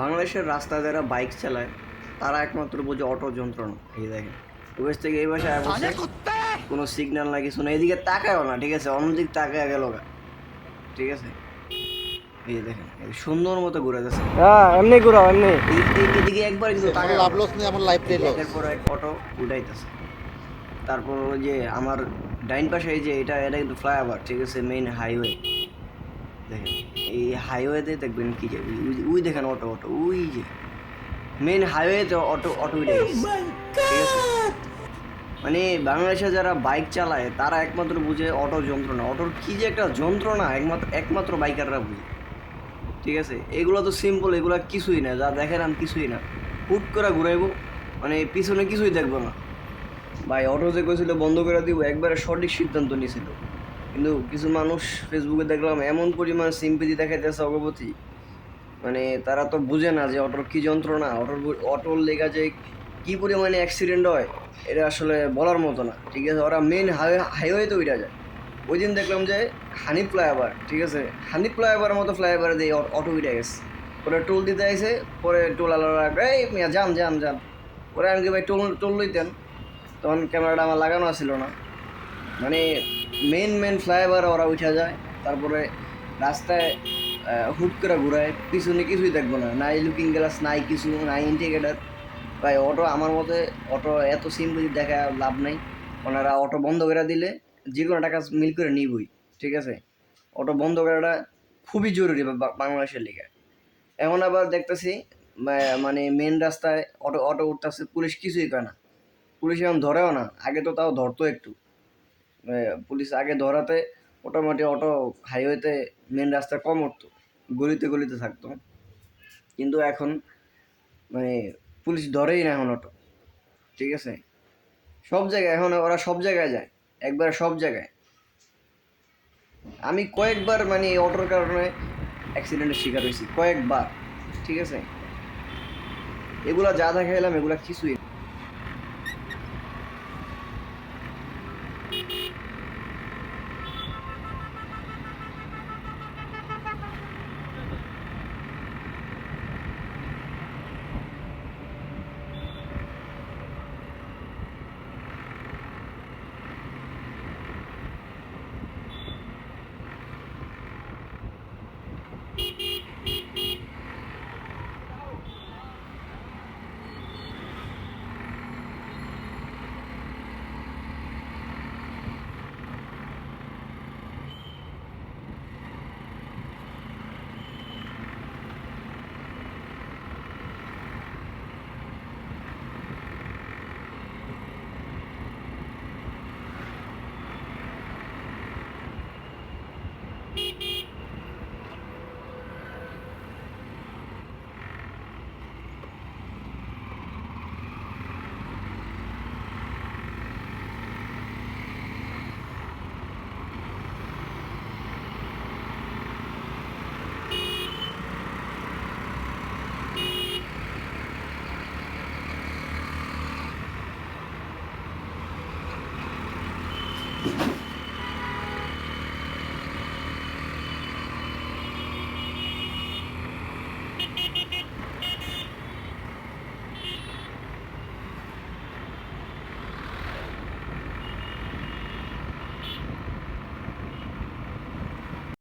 বাংলাদেশের রাস্তায় যারা বাইক চালায় তারা একমাত্র বোঝে অটো যন্ত্রণা। এই দেখেন ওয়েস থেকে এই বাসায় বসে কোনো সিগন্যাল না কিছু না, এদিকে তাকায়ও না, ঠিক আছে, অন্যদিক তাকায় গেল গা, ঠিক আছে। এই দেখেন সুন্দর মতো ঘুরে যাচ্ছে, হ্যাঁ এমনি ঘুরাও এমনি। এদিকে একবার কিন্তু তাকায় লাভ লস নেই, আমার লাইফ টাই লস। একের পর এক অটো উঠাইতেছে। তারপর ওই যে আমার ডাইন পাশে এই যে এটা কিন্তু ফ্লাইওভার, ঠিক আছে, মেইন হাইওয়ে। দেখেন এই হাইওয়েতে দেখবেন কি যে ওই দেখেন অটো অটো ওই যে মেইন হাইওয়েতে অটো অটো উঠে গেছে, ঠিক আছে। মানে বাংলাদেশে যারা বাইক চালায় তারা একমাত্র বুঝে অটো যন্ত্রণা, অটোর কি যে একটা যন্ত্রণা একমাত্র বাইকাররা বুঝে, ঠিক আছে। এগুলো তো সিম্পল, এগুলো কিছুই না, যা দেখেন আমি কিছুই না, হুট করে ঘুরাইবো, মানে পিছনে কিছুই দেখবো না। ভাই অটো যে কইছিল বন্ধ করে দিব, একবারে সঠিক সিদ্ধান্ত নিয়েছিল। কিন্তু কিছু মানুষ ফেসবুকে দেখলাম এমন পরিমাণ সিম্পিতি দেখাইতেছে অগবতী, মানে তারা তো বুঝে না যে অটোর কি যন্ত্রণা, অটোর লেগা যে কি পরিমাণে অ্যাক্সিডেন্ট হয় এটা আসলে বলার মতো না, ঠিক আছে। ওরা মেন হাইওয়েতে উঠা যায়। ওই দিন দেখলাম যে হানি ফ্লাইওভার, ঠিক আছে, হানি ফ্লাইওভারের মতো ফ্লাইওভারে দিয়ে অটো উঠে গেছে। পরে টোল দিতে আইসে, পরে টোল আলাদা এই মিয়া যান যান যান, পরে আমি কি ভাই টোল লইতেন, তখন ক্যামেরাটা আমার লাগানো ছিল না। মানে মেন ফ্লাইওভার ওরা উঠা যায়, তারপরে রাস্তায় হুট করে ঘুরায়, পিছনে কিছুই দেখবো না, নাই লুকিং গ্লাস নাই কিছু নাই, ইন্ডিকেটার। ভাই অটো আমার মতে অটো এত সিম্পলি দেখা লাভ নাই। ওনারা অটো বন্ধ করে দিলে যে কোনো টাকা মিল করে নিবই, ঠিক আছে। অটো বন্ধ করাটা খুবই জরুরি বাংলাদেশের লিগে। এখন আবার দেখতেছি মানে মেন রাস্তায় অটো অটো উঠতেছে, পুলিশ কিছুই করে না, পুলিশ এখন ধরেও না, আগে তো তাও ধরতো একটু। পুলিশ আগে ধরাতে মোটামুটি অটো হাইওয়েতে মেন রাস্তায় কম উঠতো, গলিতে গলিতে থাকতো। কিন্তু এখন মানে পুলিশ ধরেই না এখন অটো, ঠিক আছে। সব জায়গায় এখন ওরা সব জায়গায় যায়, একবারে সব জায়গায়। আমি কয়েকবার মানে এই অটোর কারণে অ্যাক্সিডেন্টের শিকার হয়েছি কয়েকবার, ঠিক আছে। এগুলা যা দেখাইলাম এগুলা কিছুই